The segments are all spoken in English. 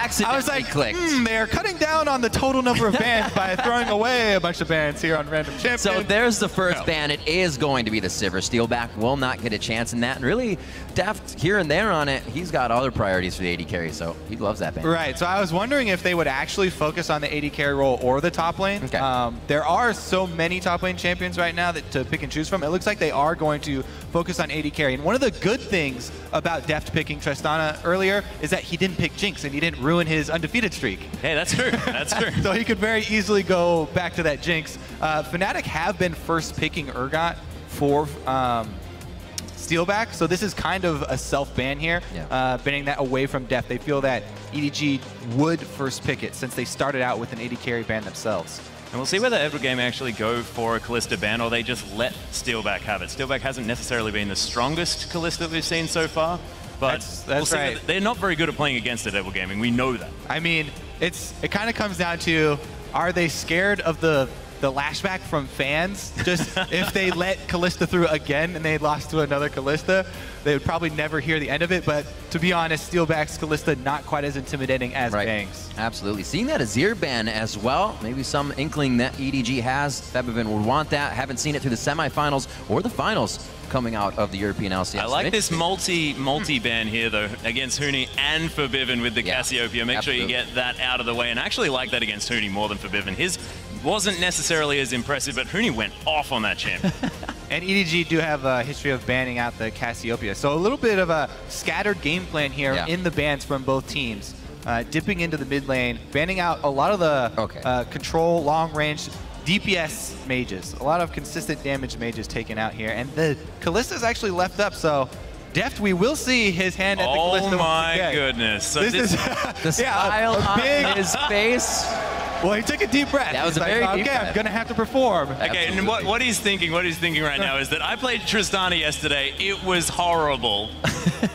accidentally I was like, clicked. They're cutting down on the total number of bans by throwing away a bunch of bans here on Random Champion. So there's the first ban. It is going to be the Sivir. Steelback will not get a chance in that. And really, Deft here and there on it, he's got other priorities for the AD carry, so he loves that ban. Right, so I was wondering if they would actually focus on the AD carry role or the top lane. Okay. There are so many top lane champions right now that to pick and choose from. It looks like they are going to focus on AD carry. And one of the good things about Deft picking Tristana earlier is that he didn't pick Jinx and he didn't ruin his undefeated streak. Hey, that's true. That's true. So he could very easily go back to that Jinx. Fnatic have been first picking Urgot for Steelback, so this is kind of a self-ban here, banning that away from Deft. They feel that EDG would first pick it since they started out with an AD carry ban themselves. And we'll see whether Evergame actually go for a Kalista ban or they just let Steelback have it. Steelback hasn't necessarily been the strongest Kalista we've seen so far, but that's right. They're not very good at playing against it, Evergaming. We know that. I mean, it kind of comes down to, are they scared of the lashback from fans? Just if they let Kalista through again and they lost to another Kalista, they would probably never hear the end of it. But to be honest, Steelback's Kalista not quite as intimidating as Bang's. Absolutely. Seeing that Azir ban as well, maybe some inkling that EDG has. Febiven would want that. Haven't seen it through the semifinals or the finals coming out of the European LCS. I like this multi-ban here, though, against Huni and for Bivin with the Cassiopeia. Make sure you get that out of the way. And I actually like that against Huni more than for Bivin. His wasn't necessarily as impressive, but Huni went off on that champ. And EDG do have a history of banning out the Cassiopeia. So a little bit of a scattered game plan here in the bans from both teams. Dipping into the mid lane, banning out a lot of the control, long range, DPS mages. A lot of consistent damage mages taken out here. And the Kalista's actually left up, so Deft, we will see his hand at the Kalista. Oh my goodness. So this is the smile on his face. Well, he took a deep breath. That was a very deep breath. I'm going to have to perform. Okay, and what he's thinking right now is that I played Tristana yesterday. It was horrible.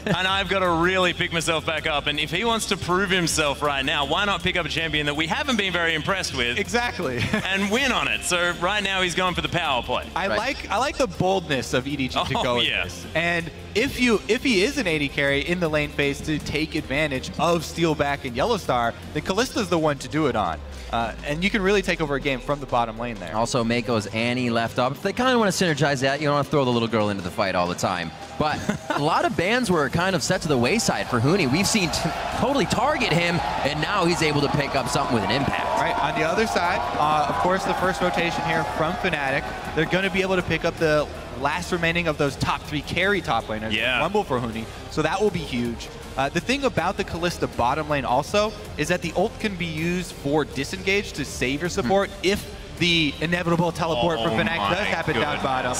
And I've got to really pick myself back up. And if he wants to prove himself right now, why not pick up a champion that we haven't been very impressed with? Exactly. And win on it. So right now he's going for the power play. I like the boldness of EDG to go with this. And if he is an AD carry in the lane phase to take advantage of Steelback and Yellowstar, then Kalista's the one to do it on. And you can really take over a game from the bottom lane there. Also, Mako's Annie left up. If they kind of want to synergize that, you don't want to throw the little girl into the fight all the time. But a lot of bans were kind of set to the wayside for Huni. We've seen totally target him, and now he's able to pick up something with an impact. Right, on the other side, of course, the first rotation here from Fnatic, they're going to be able to pick up the last remaining of those top 3 carry top laners. Rumble for Huni, so that will be huge. The thing about the Kalista bottom lane also is that the ult can be used for disengage to save your support if the inevitable teleport for Fnatic does happen down bottom.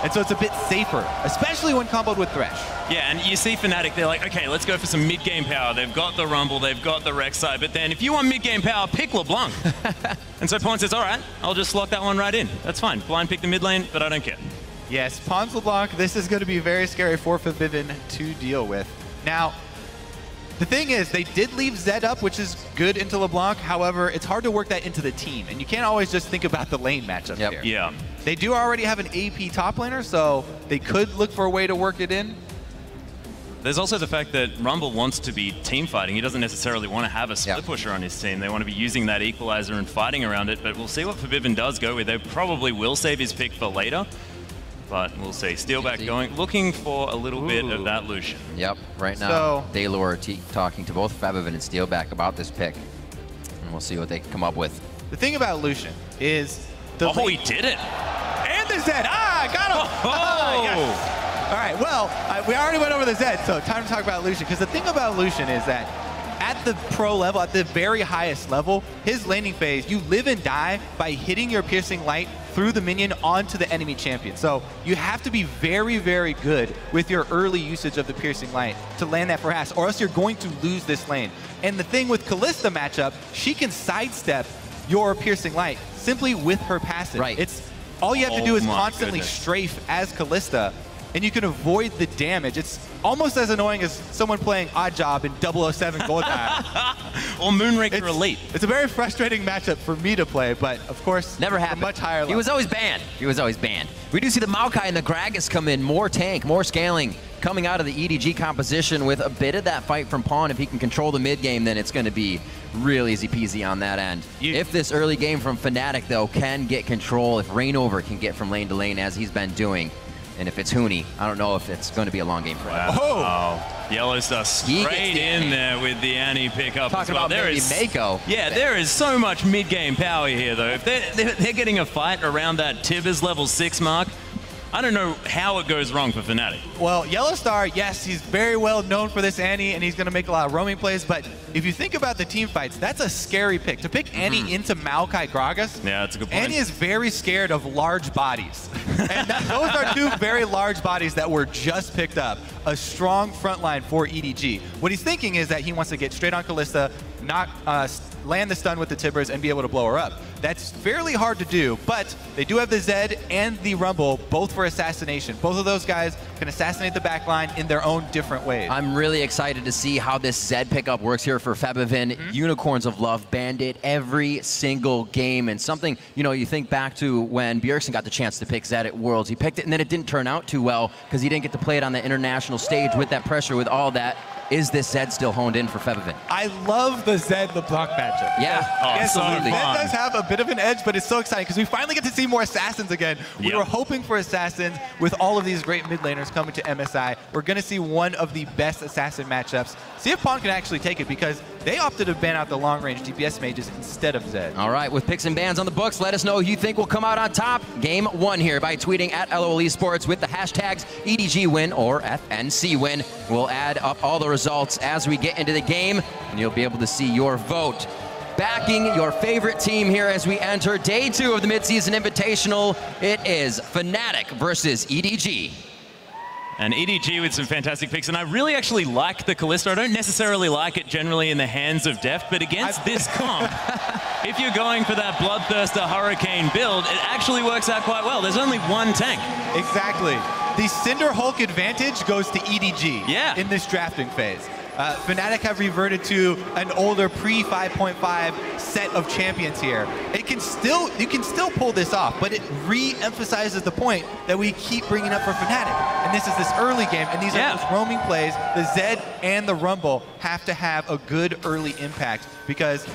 And so it's a bit safer, especially when comboed with Thresh. Yeah, and you see Fnatic, they're like, okay, let's go for some mid-game power. They've got the Rumble, they've got the Rek'Sai, but then if you want mid-game power, pick LeBlanc. And so Pon says, all right, I'll just slot that one right in. That's fine. Blind pick the mid lane, but I don't care. Yes, Pons LeBlanc, this is going to be very scary for Forbidden to deal with. Now, the thing is, they did leave Zed up, which is good into LeBlanc. However, it's hard to work that into the team, and you can't always just think about the lane matchup here. Yeah. They do already have an AP top laner, so they could look for a way to work it in. There's also the fact that Rumble wants to be team fighting. He doesn't necessarily want to have a split pusher on his team. They want to be using that equalizer and fighting around it, but we'll see what Forbidden does go with. They probably will save his pick for later. But we'll see. Steelback looking for a little bit of that Lucian. Yep, right now, Daylor talking to both Febiven and Steelback about this pick. And we'll see what they come up with. The thing about Lucian is... he did it! And the Zed! Ah, got him! Yes. All right, well, we already went over the Zed, so time to talk about Lucian. Because the thing about Lucian is that at the pro level, at the very highest level, his laning phase, you live and die by hitting your piercing light through the minion onto the enemy champion. So you have to be very, very good with your early usage of the piercing light to land that for Haas, or else you're going to lose this lane. And the thing with Kalista matchup, she can sidestep your piercing light simply with her passive. It's all you have to do is constantly strafe as Kalista, and you can avoid the damage. It's almost as annoying as someone playing Odd Job in 007 Goldeneye. Or Moonraker Elite. It's a very frustrating matchup for me to play, but of course, never happened. Much higher level. He was always banned. He was always banned. We do see the Maokai and the Gragas come in. More tank, more scaling coming out of the EDG composition with a bit of that fight from Pawn. If he can control the mid game, then it's going to be real easy peasy on that end. If this early game from Fnatic, though, can get control, if Reignover can get from lane to lane as he's been doing, and if it's Huni, I don't know if it's going to be a long game for him. Oh, Yellowstar straight in there with the Annie pickup. Talking about maybe Mako. Yeah, there is so much mid-game power here, though. If they're getting a fight around that Tibbers level 6 mark, I don't know how it goes wrong for Fnatic. Well, Yellowstar, yes, he's very well known for this Annie, and he's going to make a lot of roaming plays, but if you think about the team fights, that's a scary pick. To pick Annie into Maokai Gragas, yeah, that's a good point. Annie is very scared of large bodies. And those are two very large bodies that were just picked up. A strong front line for EDG. What he's thinking is that he wants to get straight on Kalista, not land the stun with the Tibbers, and be able to blow her up. That's fairly hard to do, but they do have the Zed and the Rumble, both for assassination. Both of those guys can assassinate the backline in their own different ways. I'm really excited to see how this Zed pickup works here for Febiven. Unicorns of Love banded every single game, and something, you know, you think back to when Bjergsen got the chance to pick Zed at Worlds. He picked it, and then it didn't turn out too well because he didn't get to play it on the international stage with that pressure, with all that. Is this Zed still honed in for Febiven? I love the Zed LeBlanc matchup. Yeah, absolutely. Zed does have a bit of an edge, but it's so exciting because we finally get to see more Assassins again. We were hoping for Assassins with all of these great mid laners coming to MSI. We're going to see one of the best Assassin matchups. See if Pawn can actually take it because they opted to ban out the long-range DPS mages instead of Zed. All right, with picks and bans on the books, let us know who you think will come out on top. Game 1 here by tweeting at LOL Esports with the hashtags EDG win or FNC win. We'll add up all the results as we get into the game, and you'll be able to see your vote. Backing your favorite team here as we enter day 2 of the midseason invitational. It is Fnatic versus EDG. And EDG with some fantastic picks, and I really actually like the Kalista. I don't necessarily like it generally in the hands of Deft, but against this comp, if you're going for that Bloodthirster Hurricane build, it actually works out quite well. There's only one tank. Exactly. The Cinder Hulk advantage goes to EDG in this drafting phase. Fnatic have reverted to an older pre-5.5 set of champions here. You can still pull this off, but it re-emphasizes the point that we keep bringing up for Fnatic. And this is this early game, and these are those roaming plays. The Zed and the Rumble have to have a good early impact because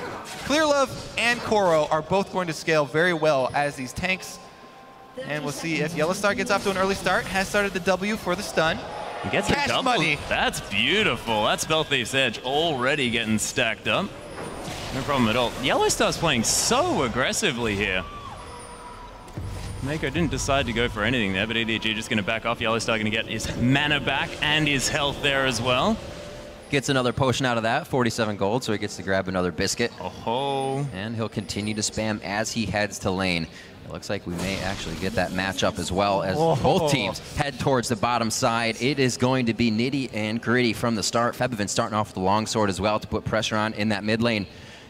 Clearlove and Koro are both going to scale very well as these tanks. And we'll see if Yellowstar gets off to an early start, has started the W for the stun. He gets a double. Money. That's beautiful. That's Spell Thief's Edge already getting stacked up. No problem at all. Yellowstar's playing so aggressively here. Mako didn't decide to go for anything there, but EDG just going to back off. Yellowstar going to get his mana back and his health there as well. Gets another potion out of that, 47 gold, so he gets to grab another biscuit. Oh-ho. And he'll continue to spam as he heads to lane. It looks like we may actually get that matchup as well as both teams head towards the bottom side. It is going to be nitty and gritty from the start. Febiven starting off with the longsword as well to put pressure on in that mid lane.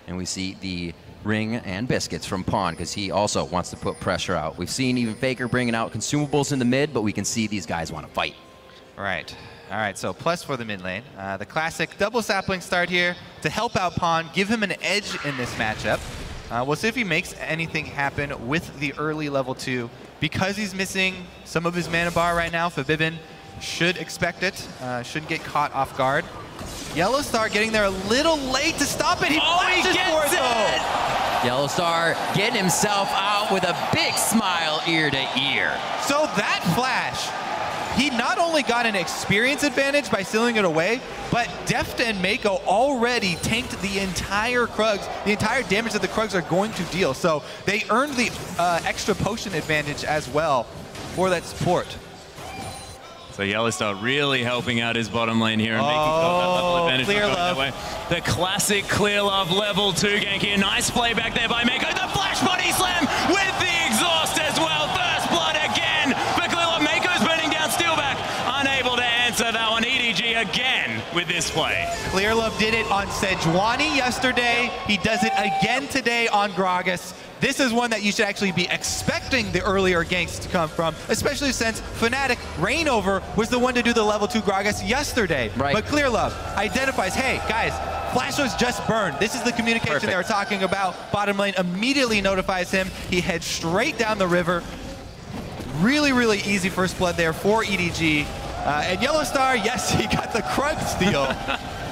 And we see the ring and biscuits from Pawn because he also wants to put pressure out. We've seen even Faker bringing out consumables in the mid, but we can see these guys want to fight. Right. All right, so plus for the mid lane. The classic double sapling start here to help out Pawn, give him an edge in this matchup. We'll see if he makes anything happen with the early level 2. Because he's missing some of his mana bar right now, Febiven should expect it, shouldn't get caught off guard. Yellowstar getting there a little late to stop it. He flashes for it though. Yellowstar getting himself out with a big smile ear to ear. So that flash, he not only got an experience advantage by sealing it away, but Deft and Mako already tanked the entire Krugs, the entire damage that the Krugs are going to deal. So they earned the extra potion advantage as well for that support. So Yellowstar really helping out his bottom lane here and making that level advantage. Clearlove. The classic Clearlove level 2 gank here. Nice play back there by Mako. The flash body slam with the exhaust as well. First blood again for Clearlove. Mako's burning down Steelback. Unable to answer that one. EDG again with this play. Clearlove did it on Sejuani yesterday. He does it again today on Gragas. This is one that you should actually be expecting the earlier ganks to come from, especially since Fnatic Reignover was the one to do the level 2 Gragas yesterday. Right. But Clearlove identifies, hey, guys, Flash was just burned. This is the communication they were talking about. Bottom lane immediately notifies him. He heads straight down the river. Really, really easy first blood there for EDG. And Yellow Star, yes, he got the crunch steal.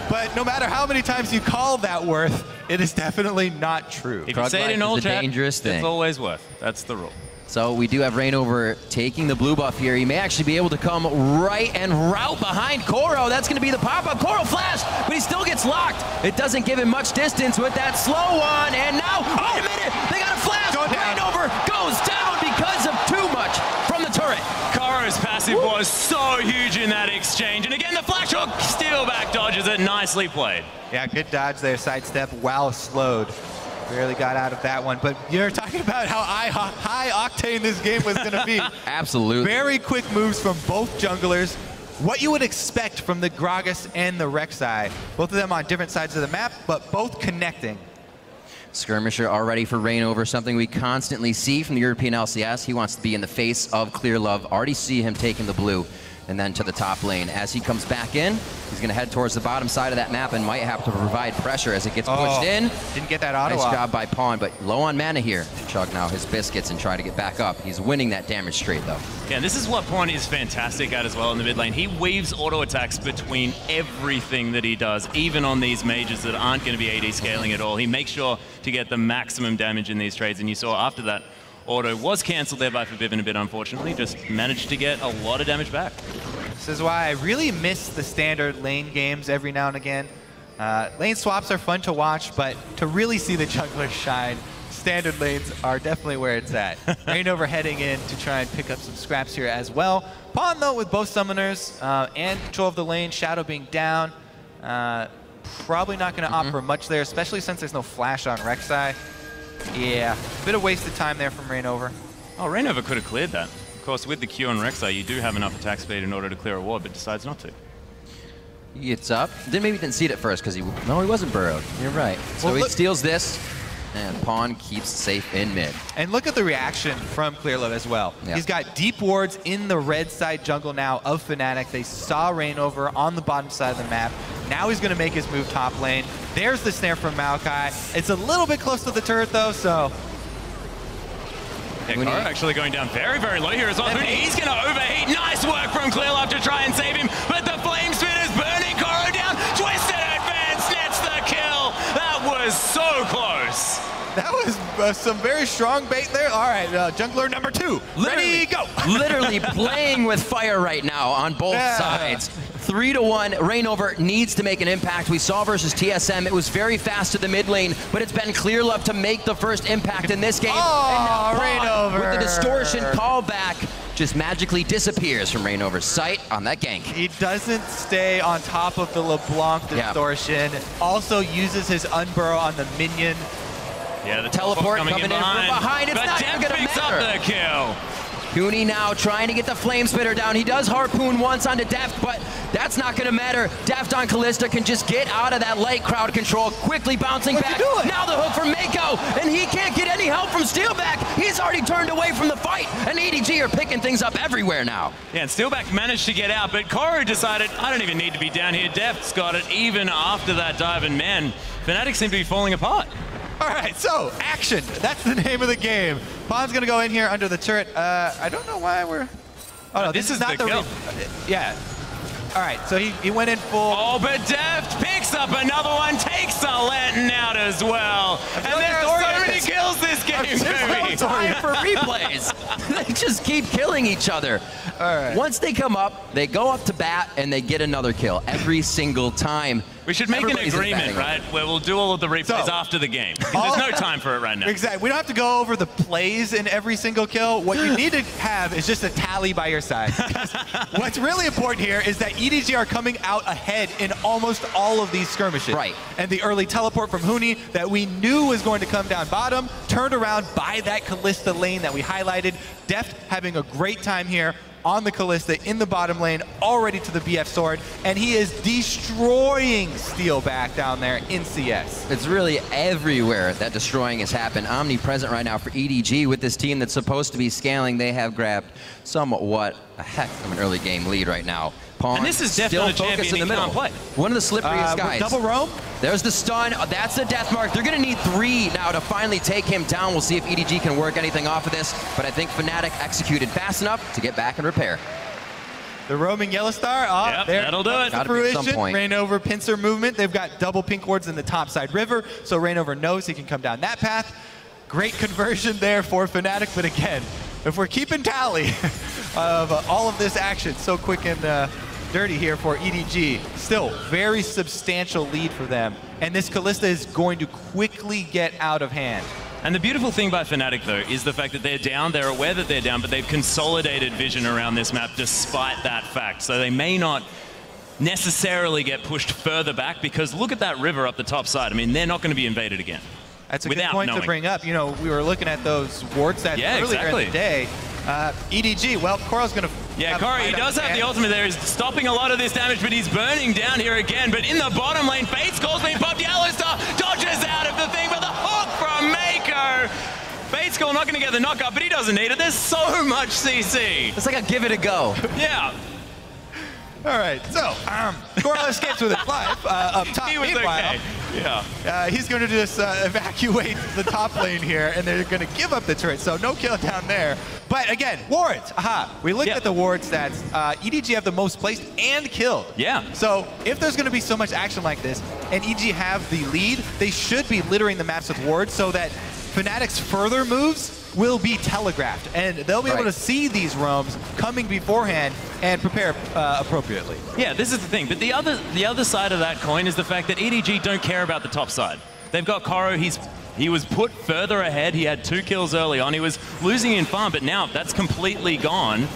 But no matter how many times you call that worth, it is definitely not true. If you say it in old chat, dangerous thing. It's always worth. That's the rule. So we do have Reignover taking the blue buff here. He may actually be able to come right and route behind Koro. That's going to be the pop-up. Koro flash, but he still gets locked. It doesn't give him much distance with that slow one. And now, wait a minute, they got a flash. Reignover goes down because of too much from the turret. Koro's passive was so huge in that exchange. And again, the flash hook, steal back dodges it. Nicely played. Yeah, good dodge there, sidestep while slowed. Barely got out of that one, but you're talking about how high octane this game was going to be. Absolutely. Very quick moves from both junglers. What you would expect from the Gragas and the Rek'Sai. Both of them on different sides of the map, but both connecting. Skirmisher already for Reignover, something we constantly see from the European LCS. He wants to be in the face of Clear Love. Already see him taking the blue and then to the top lane. As he comes back in, he's going to head towards the bottom side of that map and might have to provide pressure as it gets pushed in. Didn't get that auto Nice up. job by Pawn, but low on mana here. Chug now his biscuits and try to get back up. He's winning that damage straight though. Yeah, this is what Pawn is fantastic at as well in the mid lane. He weaves auto attacks between everything that he does, even on these mages that aren't going to be AD scaling at all. He makes sure to get the maximum damage in these trades, and you saw after that, auto was cancelled there by Forbidden a bit, unfortunately. Just managed to get a lot of damage back. This is why I really miss the standard lane games every now and again. Lane swaps are fun to watch, but to really see the junglers shine, standard lanes are definitely where it's at. Reignover heading in to try and pick up some scraps here as well. Pawn, though, with both summoners and control of the lane, Shadow being down, probably not going to opt for much there, especially since there's no flash on Rek'Sai. Yeah, a bit of wasted time there from Reignover. Oh, Reignover could have cleared that. Of course, with the Q on Rek'Sai, you do have enough attack speed in order to clear a ward, but decides not to. He gets up. Maybe didn't see it at first because he wasn't burrowed. You're right. So Well, he steals this, and Pawn keeps safe in mid. And look at the reaction from Clearlove as well. Yeah. He's got deep wards in the red side jungle now of Fnatic. They saw Reignover on the bottom side of the map. Now he's going to make his move top lane. There's the snare from Maokai. It's a little bit close to the turret though, so... Yeah, Koro actually going down very, very low here as well. He's going to overheat. Nice work from Clearlove to try and save him, but the flame spinner's burning Koro down. Twisted advance, nets the kill. That was so close. That was some very strong bait there. All right, jungler number 2. Ready, go! Literally playing with fire right now on both sides. 3-1, Reignover needs to make an impact. We saw versus TSM, it was very fast to the mid lane, but it's been Clearlove to make the first impact in this game. Oh, Reignover! With the distortion callback, just magically disappears from Reignover's sight on that gank. He doesn't stay on top of the LeBlanc distortion. Also uses his unburrow on the minion. Yeah, the Teleport coming in from behind. It's but not even Def going to picks matter. up the kill. Huni now trying to get the flame spitter down. He does harpoon once onto Deft, but that's not going to matter. Deft on Callista can just get out of that light crowd control, quickly bouncing back. Now the hook from Mako, and he can't get any help from Steelback. He's already turned away from the fight, and EDG are picking things up everywhere now. Yeah, and Steelback managed to get out, but Koro decided, I don't even need to be down here. Deft's got it even after that dive, and man, Fnatic seem to be falling apart. All right, so action. That's the name of the game. Pawn's gonna go in here under the turret. I don't know why we're. Oh no, this is not the kill. Yeah. All right, so he went in full. Oh, but Deft picks up another one, takes the Lantern out as well. And there's so many kills this game, There's no time for replays. They just keep killing each other. All right. Once they come up, they go up to bat, and they get another kill every single time. We should make Everybody's an agreement, right, where we'll do all of the replays after the game. There's no time for it right now. Exactly. We don't have to go over the plays in every single kill. What you need to have is just a tally by your side. What's really important here is that EDG are coming out ahead in almost all of these skirmishes. Right. And the early teleport from Huni that we knew was going to come down bottom, turned around by that Callista lane that we highlighted. Deft having a great time here on the Callista in the bottom lane, already to the BF sword, and he is destroying Steelback down there in CS. It's really everywhere that destroying has happened. Omnipresent right now for EDG with this team that's supposed to be scaling. They have grabbed somewhat a heck of an early game lead right now. Pawn And this is definitely still a champion focused in the he middle. can't play. One of the slipperiest guys. Double roam? There's the stun. That's the death mark. They're going to need 3 now to finally take him down. We'll see if EDG can work anything off of this, but I think Fnatic executed fast enough to get back and repair. The roaming yellow star. Oh, Yep, there. that'll do it. Gotta be at some point. Reignover pincer movement. They've got double pink wards in the top side river, so Reignover knows he can come down that path. Great conversion there for Fnatic, but again, if we're keeping tally of all of this action so quick and dirty here for EDG, still very substantial lead for them, and this Kalista is going to quickly get out of hand. And the beautiful thing by Fnatic, though, is the fact that they're down, they're aware that they're down, but they've consolidated vision around this map despite that fact. So they may not necessarily get pushed further back, because look at that river up the top side. I mean, they're not going to be invaded again. That's a good point to bring up. You know, we were looking at those ward stats earlier in the day. EDG, well, Coral's going to... Yeah, Corey, he does have the ultimate there. He's stopping a lot of this damage, but he's burning down here again. But in the bottom lane, Fate's Call's being popped. Alistar dodges out of the thing, but the hook from Mako. Fate's Call not going to get the knockup, but he doesn't need it. There's so much CC. It's like a give it a go. Yeah. All right, so Coral escapes with his life up top. He was Meanwhile, okay. Yeah. he's going to just evacuate the top lane here, and they're going to give up the turret, so no kill down there. But again, wards. Aha. We looked at the ward stats. EDG have the most placed and killed. Yeah. So if there's going to be so much action like this, and EDG have the lead, they should be littering the maps with wards so that Fnatic's further moves will be telegraphed, and they'll be able to see these roams coming beforehand and prepare appropriately. Yeah, this is the thing. But the other side of that coin is the fact that EDG don't care about the top side. They've got Koro. He was put further ahead. He had 2 kills early on. He was losing in farm, but now that's completely gone.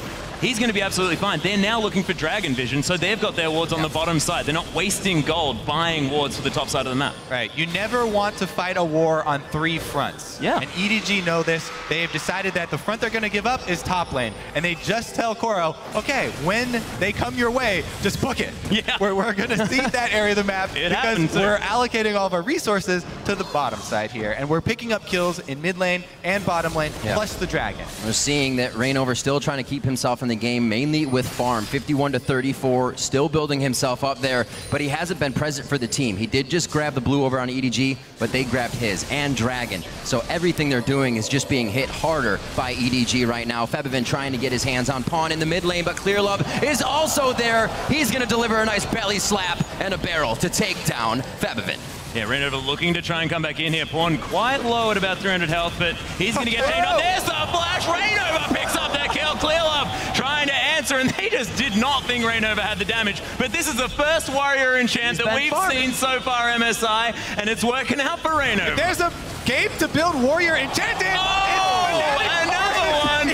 He's going to be absolutely fine. They're now looking for Dragon Vision, so they've got their wards on the bottom side. They're not wasting gold buying wards for the top side of the map. Right. You never want to fight a war on 3 fronts. Yeah. And EDG know this. They've decided that the front they're going to give up is top lane. And they just tell Koro, okay, when they come your way, just book it. Yeah. We're going to cede that area of the map because we're allocating all of our resources to the bottom side here. And we're picking up kills in mid lane and bottom lane, plus the dragon. We're seeing that Reignover still trying to keep himself in the game, mainly with farm, 51 to 34, still building himself up there, but he hasn't been present for the team. He did just grab the blue over on EDG, but they grabbed his and Dragon. So everything they're doing is just being hit harder by EDG right now. Febiven trying to get his hands on Pawn in the mid lane, but Clearlove is also there. He's going to deliver a nice belly slap and a barrel to take down Febiven. Yeah, Reignover looking to try and come back in here. Pawn quite low at about 300 health, but he's going to get taken on. There's the flash. Reignover picks up that kill. Clearlove trying to answer, and they just did not think Reignover had the damage. But this is the first warrior enchant that we've seen so far, MSI, and it's working out for Reignover. There's a game to build warrior enchanted. Oh, another one.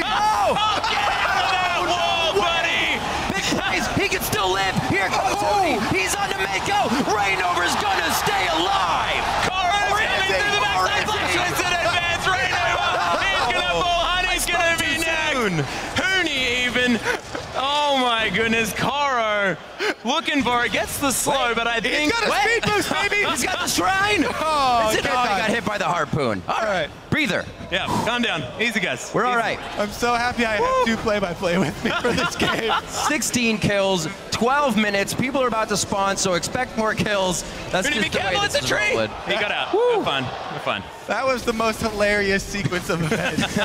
Oh, get out of that wall, buddy. Big plays. He can still live. Here comes Hooney. He's on to Mako. Reignover's going to stay alive. Coro's coming through the backside. Flash in advance. Reignover. He's going to fall. Honey's going to be next. Hooney even. Oh my goodness. Coro looking for it. Gets the slow, but I think... He's got a speed boost, baby. He's got the shrine. Oh, He got hit by the harpoon. All right. Breather. Yeah, calm down. Easy, guys. We're all right. I'm so happy I have 2 play-by-play with me for this game. 16 kills, 12 minutes. People are about to spawn, so expect more kills. That's Hooney, just be the way careful, this it's a is tree. rolling. He got out. We're fine. We're fine. That was the most hilarious sequence of events.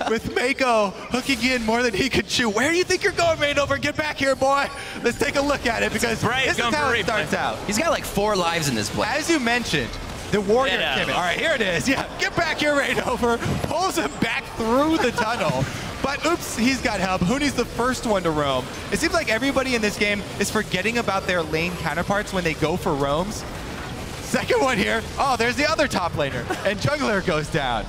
With Mako hooking in more than he could chew. Where do you think you're going, Reignover? Get back here, boy. Let's take a look at it, because this is how it starts out. He's got like 4 lives in this play. As you mentioned, the warrior came in. All right, here it is. Yeah, get back here, Reignover. Pulls him back through the tunnel. But oops, he's got help. Hooney's the first one to roam. It seems like everybody in this game is forgetting about their lane counterparts when they go for roams. Second one here. Oh, there's the other top laner. And Jungler goes down.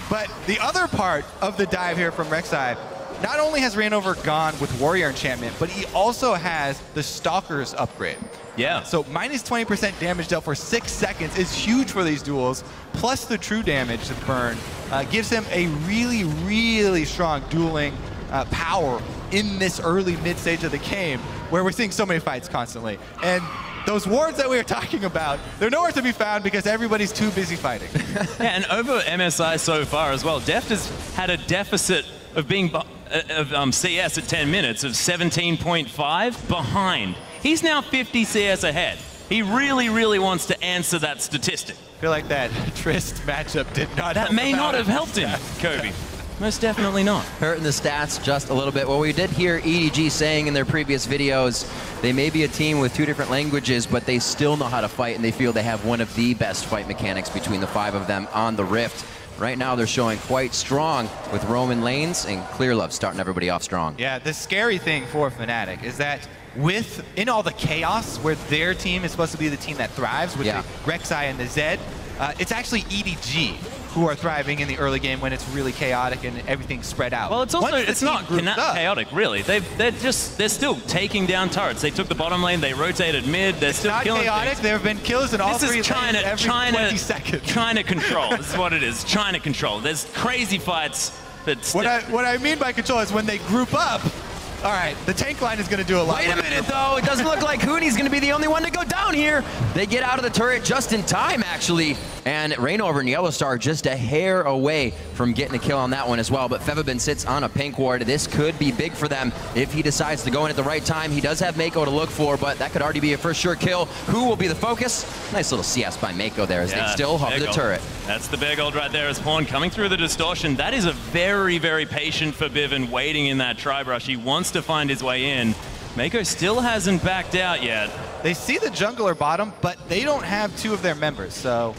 But the other part of the dive here from Rek'Sai, not only has Reignover gone with warrior enchantment, but he also has the Stalker's upgrade. Yeah. So minus 20% damage dealt for 6 seconds is huge for these duels. Plus the true damage to burn gives him a really, really strong dueling power in this early mid stage of the game, where we're seeing so many fights constantly. And those wards that we were talking about, they're nowhere to be found because everybody's too busy fighting. Yeah, and over MSI so far as well, Deft has had a deficit of being CS at 10 minutes of 17.5 behind. He's now 50 CS ahead. He really, really wants to answer that statistic. I feel like that Trist matchup did not That may not have helped him, Kobe. Most definitely not. Hurting the stats just a little bit. Well, we did hear EDG saying in their previous videos, they may be a team with 2 different languages, but they still know how to fight, and they feel they have one of the best fight mechanics between the 5 of them on the Rift. Right now, they're showing quite strong with Roman lanes, and Clearlove starting everybody off strong. Yeah, the scary thing for Fnatic is that in all the chaos where their team is supposed to be the team that thrives with the Rek'Sai and the Zed, it's actually EDG who are thriving in the early game when it's really chaotic and everything's spread out. Well, it's also it's not chaotic, really. They're still taking down turrets. They took the bottom lane, they rotated mid, they're still killing things. It's not chaotic. There have been kills in all 3 lanes every 20 seconds. China control. This is what it is. China control. There's crazy fights. But what I mean by control is when they group up. All right, the tank line is going to do a lot. Wait a minute, though. It doesn't look like Huni's going to be the only one to go down here. They get out of the turret just in time, actually. And Reignover and Yellowstar just a hair away from getting a kill on that one as well. But Fevabin sits on a pink ward. This could be big for them if he decides to go in at the right time. He does have Mako to look for, but that could already be a for sure kill. Who will be the focus? Nice little CS by Mako there as they still hover the turret. That's the big old right there as Pawn coming through the distortion. That is a very, very patient Fabivin waiting in that tri-brush. He wants to find his way in. Mako still hasn't backed out yet. They see the jungler bottom, but they don't have 2 of their members, so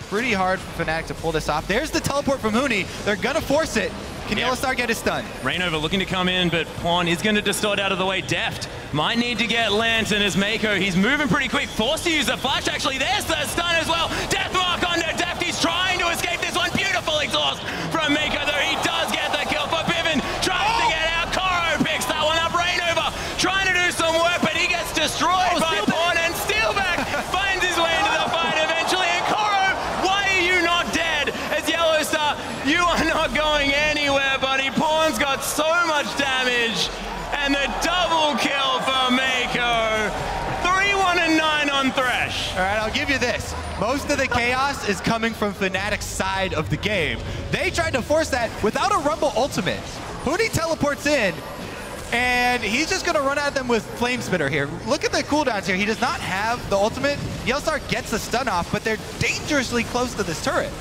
pretty hard for Fnatic to pull this off. There's the teleport from Huni. They're going to force it. Can Yellowstar get his stun? Reignover looking to come in, but Pawn is going to distort out of the way. Deft might need to get Lantern as Mako. He's moving pretty quick. Forced to use the flash, actually. There's the stun as well. Deathmark onto Deft. He's trying to escape this one. Beautiful exhaust from Mako, though he does get the kill. But Bivin tries to get out. Koro picks that one up. Reignover trying to do some work, but he gets destroyed by Pawn, and Steelback finds his way into the fight eventually. And Koro, why are you not dead? As Yellowstar, you are not going anywhere, buddy. Pawn's got so much damage, and the double kill for Mako. 3-1-9 on Thresh. All right, I'll give you this. Most of the chaos is coming from Fnatic's side of the game. They tried to force that without a Rumble ultimate. Huni teleports in, and he's just going to run at them with Flame Spitter here. Look at the cooldowns here. He does not have the ultimate. Yellowstar gets the stun off, but they're dangerously close to this turret.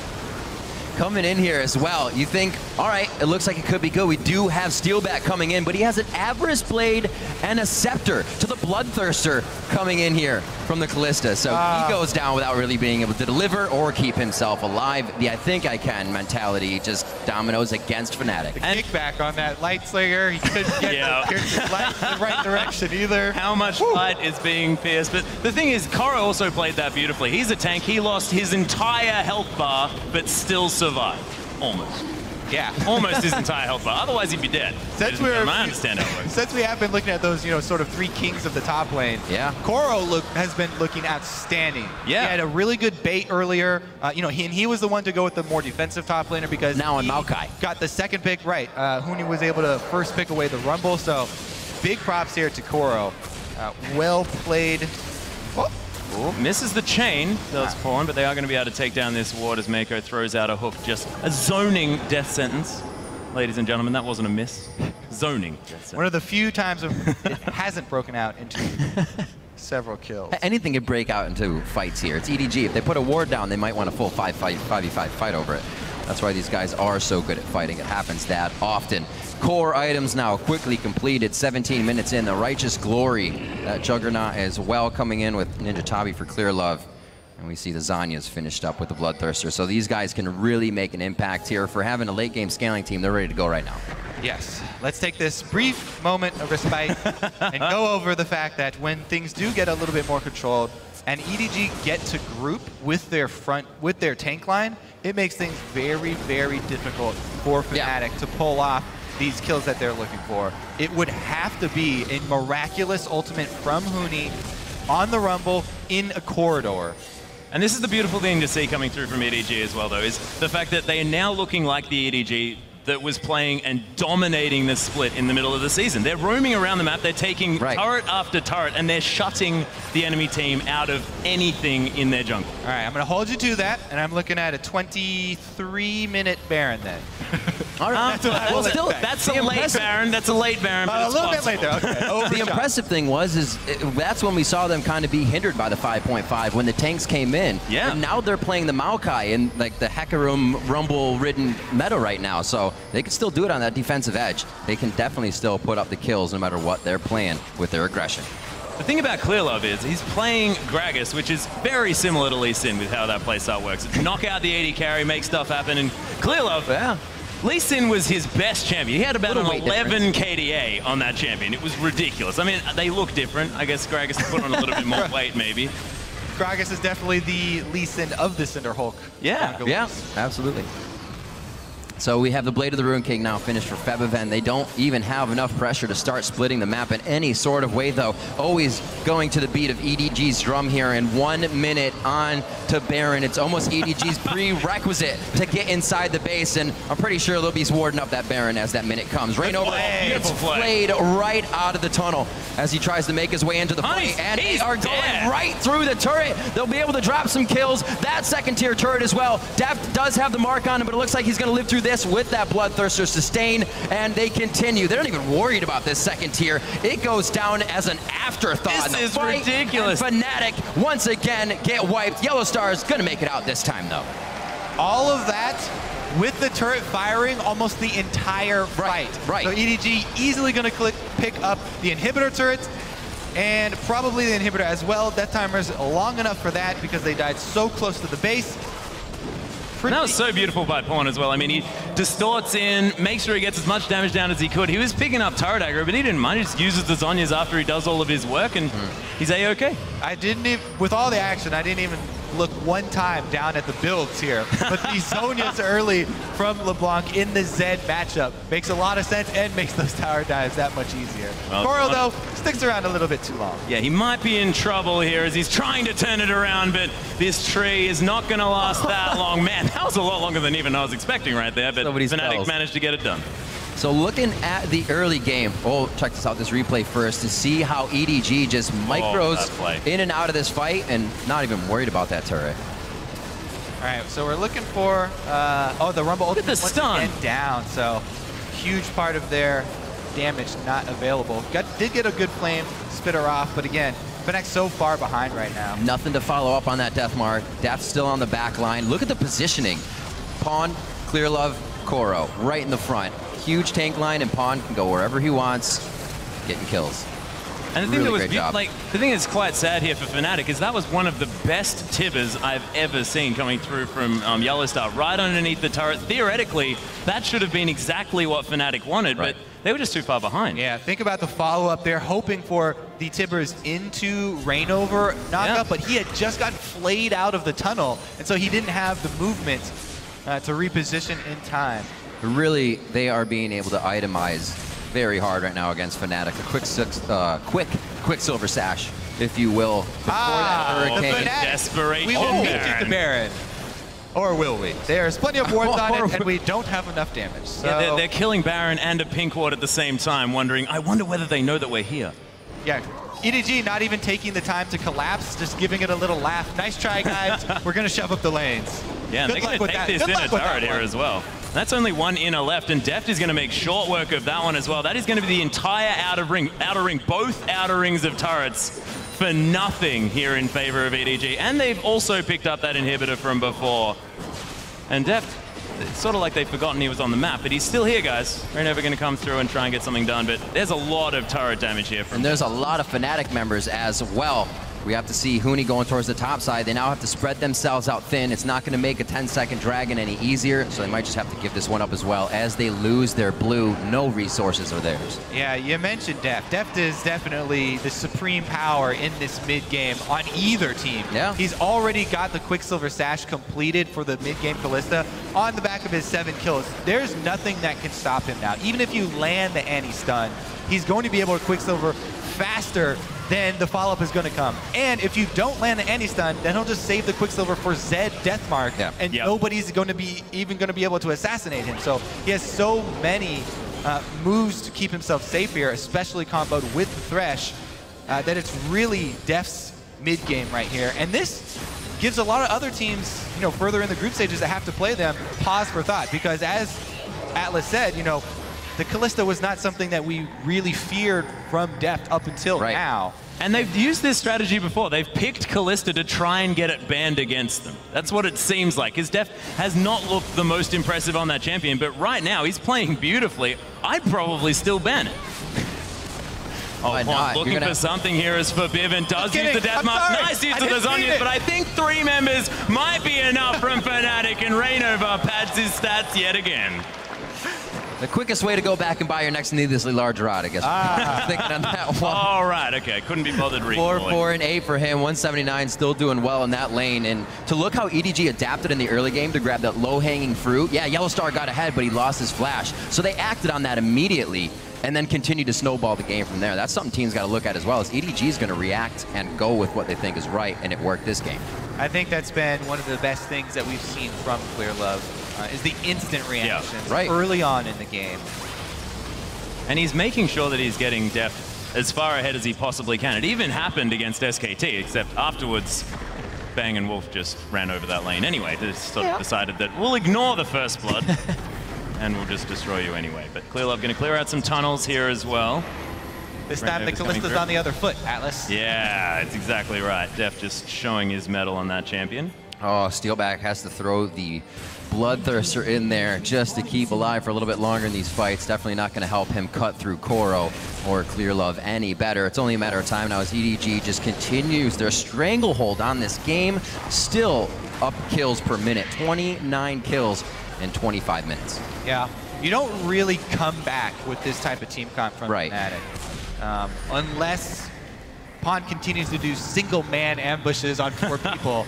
Coming in here as well, you think, all right, it looks like it could be good. We do have Steelback coming in, but he has an Avarice Blade and a Scepter to the Bloodthirster coming in here from the Callista. So he goes down without really being able to deliver or keep himself alive. The I think I can mentality just dominoes against Fnatic. The kickback on that Light Slinger, he couldn't get the light in the right direction either. How much light is being pierced? But the thing is, Koro also played that beautifully. He's a tank. He lost his entire health bar, but still survived. Almost. Yeah. Almost his entire health bar. Otherwise, he'd be dead. Since we have been looking at those, sort of 3 kings of the top lane, Koro has been looking outstanding. Yeah. He had a really good bait earlier. He was the one to go with the more defensive top laner because now on Maokai got the second pick right. Huni was able to first pick away the Rumble, so big props here to Koro. Well played. Oh. Ooh, misses the chain, does Pawn, but they are going to be able to take down this ward as Mako throws out a hook. Just a zoning death sentence. Ladies and gentlemen, that wasn't a miss. Zoning death sentence. One of the few times it hasn't broken out into several kills. Anything could break out into fights here. It's EDG. If they put a ward down, they might want a full 5v5 fight over it. That's why these guys are so good at fighting. It happens that often. Core items now quickly completed. 17 minutes in. The Righteous Glory. That Juggernaut as well coming in with Ninja Tabi for Clearlove. And we see the Zanya's finished up with the Bloodthirster. So these guys can really make an impact here. For having a late game scaling team, they're ready to go right now. Yes. Let's take this brief moment of respite and go over the fact that when things do get a little bit more controlled and EDG get to group with their tank line, it makes things very, very difficult for Fnatic to pull off these kills that they're looking for. It would have to be a miraculous ultimate from Huni on the Rumble in a corridor. And this is the beautiful thing to see coming through from EDG as well, though, is the fact that they are now looking like the EDG that was playing and dominating the split in the middle of the season. They're roaming around the map, they're taking turret after turret, and they're shutting the enemy team out of anything in their jungle. All right, I'm going to hold you to that, and I'm looking at a 23-minute Baron then. All right. Well, still, That's a late Baron. That's a late Baron. But a it's little bit possible. late there. Okay. Overshot. the impressive thing was that's when we saw them kind of be hindered by the 5.5 when the tanks came in. Yeah. And now they're playing the Maokai in like the Hecarim Rumble-ridden meta right now, so they can still do it on that defensive edge. They can definitely still put up the kills no matter what they're playing with their aggression. The thing about Clearlove is he's playing Gragas, which is very similar to Lee Sin with how that playstyle works. It's knock out the AD carry, make stuff happen, and Clearlove, Yeah. Lee Sin was his best champion. He had about an Little weight 11 KDA on that champion. It was ridiculous. I mean, they look different. I guess Gragas put on a little bit more weight, maybe. Gragas is definitely the Lee Sin of the Cinder Hulk. Yeah. Yeah, absolutely. So we have the Blade of the Ruin King now finished for Febiven. They don't even have enough pressure to start splitting the map in any sort of way, though. Always going to the beat of EDG's drum here, and 1 minute on to Baron. It's almost EDG's prerequisite to get inside the base, and I'm pretty sure they'll be warding up that Baron as that minute comes. Rain over gets played right out of the tunnel as he tries to make his way into the fight, and they are going right through the turret. They'll be able to drop some kills. That second-tier turret as well. Deft does have the mark on him, but it looks like he's going to live through this with that Bloodthirster sustain, and they continue. They're not even worried about this second tier. It goes down as an afterthought. This is ridiculous. And Fnatic once again get wiped. Yellow Star's going to make it out this time, though. All of that with the turret firing almost the entire fight. Right. So EDG easily going to pick up the inhibitor turret and probably the inhibitor as well. Death timer's long enough for that because they died so close to the base. And that was so beautiful by Pawn as well. I mean, he distorts in, makes sure he gets as much damage down as he could. He was picking up turret aggro, but he didn't mind. He just uses the Zhonya's after he does all of his work, and he's A-okay. I didn't even, with all the action, I didn't even look one time down at the builds here. But these Zhonya's early from LeBlanc in the Zed matchup makes a lot of sense and makes those tower dives that much easier. Well, Coral, though, sticks around a little bit too long. Yeah, he might be in trouble here as he's trying to turn it around, but this tree is not going to last that long. Man, that was a lot longer than even I was expecting right there, but Fnatic managed to get it done. So looking at the early game, check this out, this replay first, to see how EDG just micros in and out of this fight and not even worried about that turret. All right, so we're looking for, the Rumble ultimate once again down, so huge part of their damage not available. Did get a good flame, spitter off, but again, Fnatic's so far behind right now. Nothing to follow up on that death mark. Death's still on the back line. Look at the positioning. Pawn, Clearlove, Koro, right in the front. Huge tank line, and Pawn can go wherever he wants, getting kills. And the thing that was the thing that's quite sad here for Fnatic is that was one of the best tibbers I've ever seen coming through from Yellowstar, right underneath the turret. Theoretically, that should have been exactly what Fnatic wanted, but they were just too far behind. Yeah, think about the follow-up there, hoping for the tibbers into Rainover knockup, but he had just gotten flayed out of the tunnel, and so he didn't have the movement to reposition in time. Really, they are being able to itemize very hard right now against Fnatic. A quick Quicksilver Sash, if you will, before that Hurricane. Desperation. We will make the Baron. Or will we? There's plenty of wards on it, and we don't have enough damage. So. Yeah, they're killing Baron and a pink ward at the same time, wondering, I wonder whether they know that we're here. Yeah, EDG not even taking the time to collapse, just giving it a little laugh. Nice try, guys. We're going to shove up the lanes. Yeah, and they're going to take this inner turret here as well. That's only one inner left, and Deft is going to make short work of that one as well. That is going to be the entire outer ring, both outer rings of turrets for nothing here in favor of EDG. And they've also picked up that inhibitor from before. And Deft, it's sort of like they've forgotten he was on the map, but he's still here, guys. They're never going to come through and try and get something done, but there's a lot of turret damage here. And there's a lot of Fnatic members as well. We have to see Huni going towards the top side. They now have to spread themselves out thin. It's not going to make a 10-second dragon any easier, so they might just have to give this one up as well. As they lose their blue, no resources are theirs. Yeah, you mentioned Deft. Deft is definitely the supreme power in this mid-game on either team. Yeah. He's already got the Quicksilver Sash completed for the mid-game Kalista on the back of his 7 kills. There's nothing that can stop him now. Even if you land the anti-stun, he's going to be able to Quicksilver faster then the follow-up is going to come. And if you don't land the anti-stun, then he'll just save the Quicksilver for Zed Deathmark, and nobody's going to be even going to be able to assassinate him. So he has so many moves to keep himself safe here, especially comboed with the Thresh, that it's really Deft's mid-game right here. And this gives a lot of other teams, further in the group stages that have to play them, pause for thought, because as Atlas said, you know, the Kalista was not something that we really feared from Deft up until now. And they've used this strategy before. They've picked Kalista to try and get it banned against them. That's what it seems like. His Deft has not looked the most impressive on that champion, but right now he's playing beautifully. I'd probably still ban it. Oh, Juan, looking for something here as Forbidden does use the death mark. Nice use of the Zhonya's, but I think 3 members might be enough from Fnatic, and Rainova pads his stats yet again. The quickest way to go back and buy your next needlessly large rod, I guess. Thinking on that one. All right, okay. Couldn't be bothered recalling. 4, 4, and 8 for him. 179, still doing well in that lane. And to look how EDG adapted in the early game to grab that low-hanging fruit. Yeah, Yellowstar got ahead, but he lost his flash. So they acted on that immediately and then continued to snowball the game from there. That's something teams got to look at as well, as EDG is going to react and go with what they think is right, and it worked this game. I think that's been one of the best things that we've seen from Clearlove. Is the instant reactions early on in the game. And he's making sure that he's getting Deft as far ahead as he possibly can. It even happened against SKT, except afterwards, Bang and Wolf just ran over that lane anyway. They sort of decided that we'll ignore the first blood and we'll just destroy you anyway. But Clearlove going to clear out some tunnels here as well. This time the Kalista's on the other foot, Atlas. Yeah, it's exactly right. Deft just showing his mettle on that champion. Oh, Steelback has to throw the Bloodthirster in there just to keep alive for a little bit longer in these fights. Definitely not going to help him cut through Koro or Clearlove any better. It's only a matter of time now as EDG just continues their stranglehold on this game. Still up kills per minute, 29 kills in 25 minutes. Yeah, you don't really come back with this type of team comp from Fnatic. Unless Pond continues to do single-man ambushes on 4 people.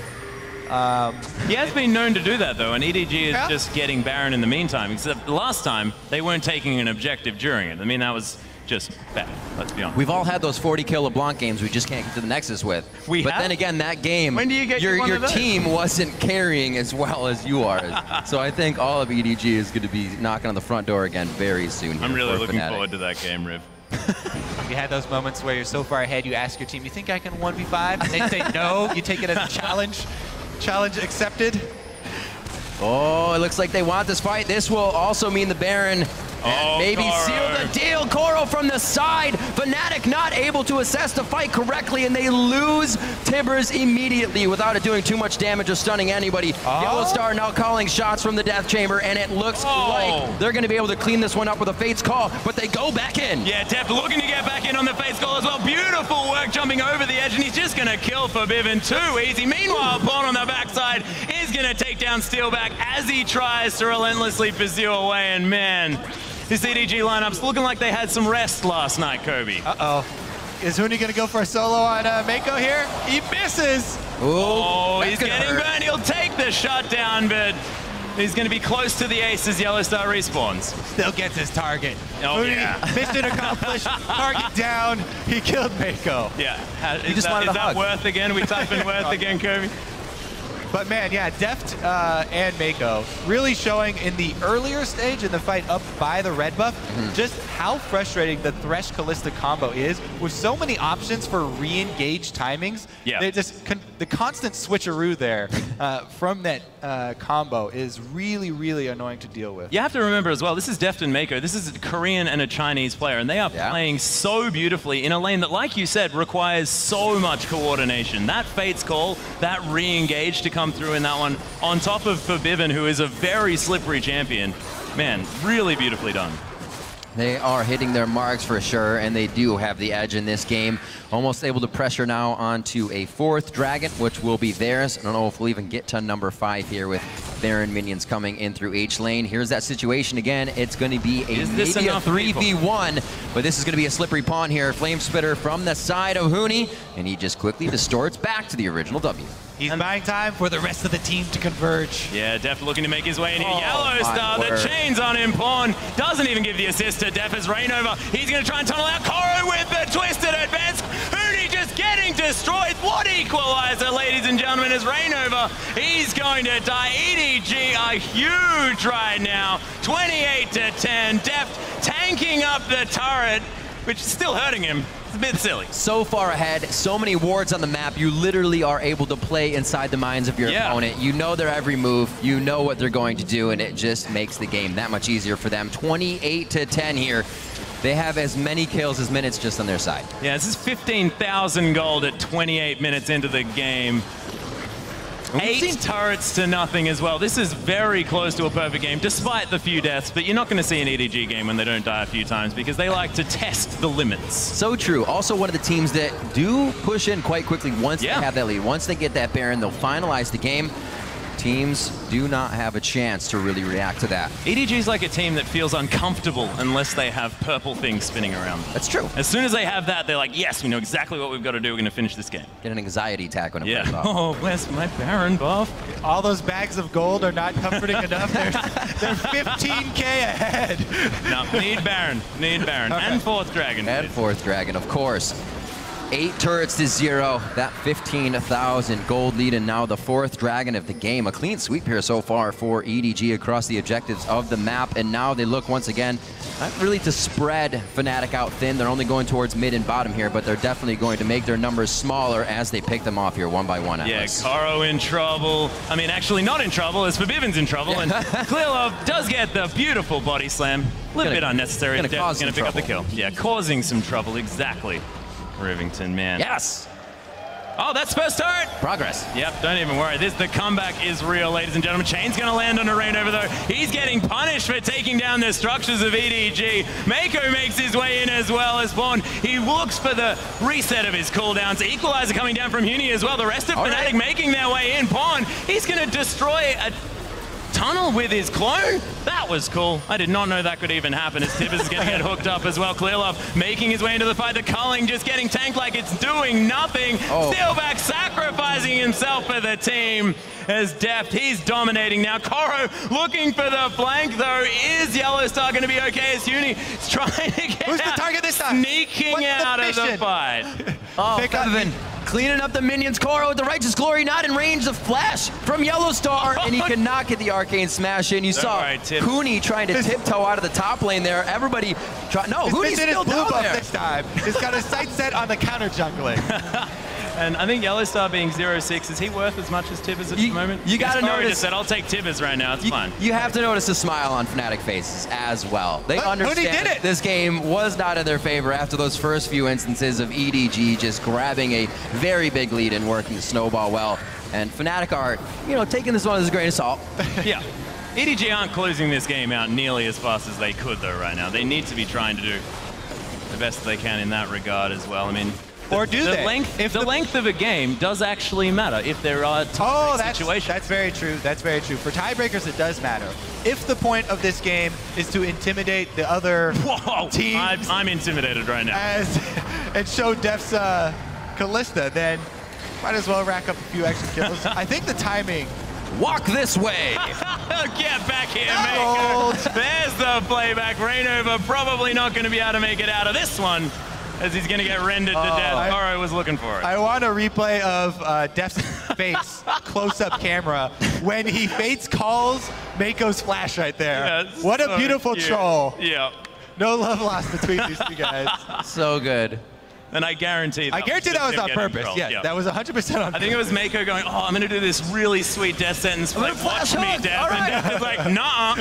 He has been known to do that, though, and EDG is just getting Baron in the meantime, except last time, they weren't taking an objective during it. I mean, that was just bad, let's be honest. We've all had those 40-kill LeBlanc games we just can't get to the Nexus with. But then again, that game, when do you get your team wasn't carrying as well as you are. So I think all of EDG is going to be knocking on the front door again very soon. I'm really looking forward to that game, Riv. You had those moments where you're so far ahead, you ask your team, you think I can 1v5? And they say no, you take it as a challenge. Challenge accepted. Oh, it looks like they want this fight. This will also mean the Baron maybe seal the deal. Koro from the side. Fnatic not able to assess the fight correctly, and they lose Tibbers immediately without it doing too much damage or stunning anybody. Yellowstar now calling shots from the Death Chamber, and it looks like they're going to be able to clean this one up with a Fate's Call, but they go back in. Yeah, Deft looking to get back in on the Fate's Call as well. Beautiful work jumping over the edge, and he's just going to kill Forbidden too easy. Meanwhile, Pawn on the backside is going to take down Steelback as he tries to relentlessly pursue away, and man, this EDG lineup's looking like they had some rest last night, Kobe. Uh-oh. Is Huni going to go for a solo on Mako here? He misses! Oh, he's getting burned. He'll take the shutdown, but he's going to be close to the ace as Yellowstar respawns. Still gets his target. Oh, Huni, mission accomplished. Target down. He killed Mako. Yeah. Is that worth again? We type in worth again, Kobe? But man, yeah, Deft and Mako really showing in the earlier stage in the fight up by the red buff just how frustrating the Thresh Kalista combo is with so many options for re-engage timings. Yeah. They just the constant switcheroo there from that combo is really, really annoying to deal with. You have to remember as well, this is Deft and Mako. This is a Korean and a Chinese player, and they are playing so beautifully in a lane that, like you said, requires so much coordination. That Fate's Call, that re-engage to come through in that one, on top of Forbidden, who is a very slippery champion. Man, really beautifully done. They are hitting their marks for sure, and they do have the edge in this game. Almost able to pressure now onto a 4th Dragon, which will be theirs. I don't know if we'll even get to number 5 here with Baron minions coming in through H lane. Here's that situation again. It's going to be maybe a 3v1, but this is going to be a slippery pawn here. Flame Spitter from the side of Huni, and he just quickly distorts back to the original W. He's buying time for the rest of the team to converge. Yeah, Def looking to make his way in here. Yellowstar, the chains on him. Pawn doesn't even give the assist to Def as Rainova. He's going to try and tunnel out. Koro with the twisted advance. Huni just getting destroyed. What equalizer, ladies and gentlemen, is Rainova. He's going to die. EDG a huge right now. 28-10. Def tanking up the turret, which is still hurting him. It's a bit silly. So far ahead, so many wards on the map, you literally are able to play inside the minds of your opponent. You know their every move, you know what they're going to do, and it just makes the game that much easier for them. 28-10 here. They have as many kills as minutes just on their side. Yeah, this is 15,000 gold at 28 minutes into the game. 8 turrets to nothing as well. This is very close to a perfect game, despite the few deaths, but you're not going to see an EDG game when they don't die a few times because they like to test the limits. So true. Also one of the teams that do push in quite quickly once they have that lead. Once they get that Baron, they'll finalize the game. Teams do not have a chance to really react to that. EDG is like a team that feels uncomfortable unless they have purple things spinning around. That's true. As soon as they have that, they're like, yes, we know exactly what we've got to do. We're going to finish this game. Get an anxiety attack when it plays off. Oh, bless my Baron buff. All those bags of gold are not comforting enough. They're 15K ahead. No, need Baron. Need Baron. Okay. And 4th Dragon. And 4th Dragon, of course. 8 turrets to 0. That 15,000 gold lead, and now the 4th Dragon of the game. A clean sweep here so far for EDG across the objectives of the map, and now they look once again not really to spread Fnatic out thin. They're only going towards mid and bottom here, but they're definitely going to make their numbers smaller as they pick them off here one by one. Yeah, Karo in trouble. I mean, actually not in trouble, as Forbiven's in trouble, and Clearlove does get the beautiful body slam. A little bit unnecessary. Definitely going to pick up the kill. Yeah, causing some trouble, exactly. Rivington, man. Yes! Oh, that's first turret! Progress. Yep, don't even worry. The comeback is real, ladies and gentlemen. Chain's gonna land on a Rainover, though. He's getting punished for taking down the structures of EDG. Mako makes his way in as well as Spawn. He looks for the reset of his cooldowns. Equalizer coming down from Huni as well. The rest of Fnatic making their way in. Pawn, he's gonna destroy a tunnel with his clone? That was cool. I did not know that could even happen as Tibbers is going to get hooked up as well. Clearlove making his way into the fight. The culling just getting tanked like it's doing nothing. Steelback sacrificing himself for the team as Deft, he's dominating now. Koro looking for the flank though. Is Yellowstar going to be okay as Huni is trying to get Who's the target this time? Sneaking out of the fight. Febiven cleaning up the minions. Koro with the Righteous Glory, not in range of flash from Yellowstar, and he cannot get the Arcane Smash in. You saw Huni trying to tiptoe out of the top lane there. Everybody no, Huni's still down there. This time. He's got his sight set on the counter jungling. And I think Yellowstar being 0-6, is he worth as much as Tibbers at the moment? You got to notice. Just said, I'll take Tibbers right now. It's fine. You have to notice the smile on Fnatic faces as well. They understand that this game was not in their favor after those first few instances of EDG just grabbing a very big lead and working the snowball well. And Fnatic are, taking this one as a grain of salt. Yeah. EDG aren't closing this game out nearly as fast as they could, though, right now. They need to be trying to do the best they can in that regard as well. I mean, or do they? The length of a game does actually matter if there are situations. That's very true. That's very true. For tiebreakers, it does matter. If the point of this game is to intimidate the other teams, I'm intimidated right now. And show Def's Callista, then might as well rack up a few extra kills. I think the timing. Walk this way. Get back here, Mako. There's the playback. Rainover probably not going to be able to make it out of this one, as he's going to get rendered to death. Koro was looking for it. I want a replay of Def's face, close-up camera, when he fates calls Mako's flash right there. Yeah, what a beautiful troll. Yeah. No love lost between these two guys. So good. And I guarantee that was on purpose. Yeah, that was 100% on purpose. I think it was Mako going, I'm going to do this really sweet death sentence. Like, watch me, Def. And Def is like, nah,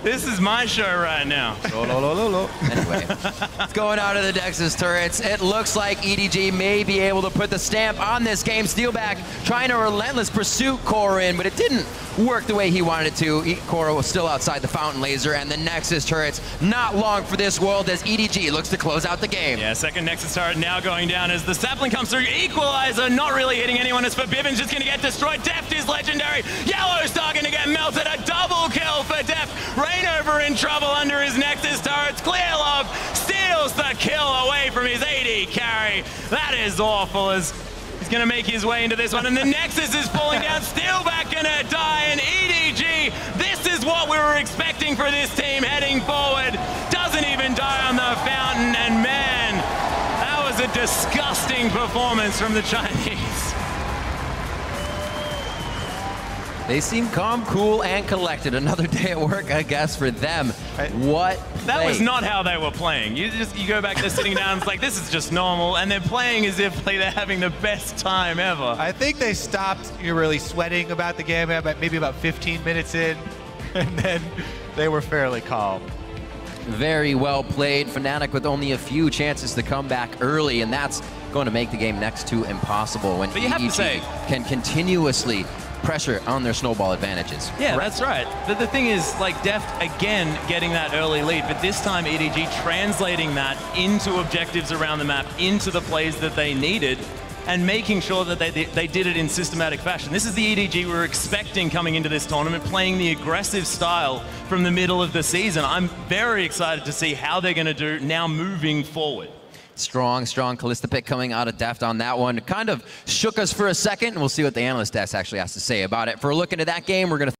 this is my show right now. Anyway, it's going out of the Nexus turrets. It looks like EDG may be able to put the stamp on this game. Steelback trying to relentless pursuit Koro in, but it didn't work the way he wanted it to. Koro was still outside the fountain laser, and the Nexus turrets not long for this world as EDG looks to close out the game. Yeah, second Nexus turret now going down as the sapling comes through. Equalizer not really hitting anyone as Forbiven's just going to get destroyed. Deft is legendary. Yellowstar going to get melted. A double kill for Deft. Rainover in trouble under his Nexus turrets. Clearlove steals the kill away from his AD carry. That is awful as he's going to make his way into this one. And the Nexus is falling down. Steelback going to die. And EDG, this is what we were expecting for this team heading forward. Doesn't even die on the fountain. And man, that was a disgusting performance from the Chinese. They seem calm, cool, and collected. Another day at work, I guess, for them. What That was not how they were playing. You go back there sitting down, it's like, this is just normal, and they're playing as if like, they're having the best time ever. I think they stopped really sweating about the game maybe about 15 minutes in, and then they were fairly calm. Very well played. Fnatic with only a few chances to come back early, and that's going to make the game next to impossible when EDG can continuously pressure on their snowball advantages. Yeah, that's right. The thing is, like, Deft, again, getting that early lead, but this time EDG translating that into objectives around the map, into the plays that they needed, and making sure that they did it in systematic fashion. This is the EDG we were expecting coming into this tournament, playing the aggressive style from the middle of the season. I'm very excited to see how they're going to do now moving forward. Strong Kalista pick coming out of Deft on that one. Kind of shook us for a second, and we'll see what the analyst desk actually has to say about it. For a look into that game, we're going to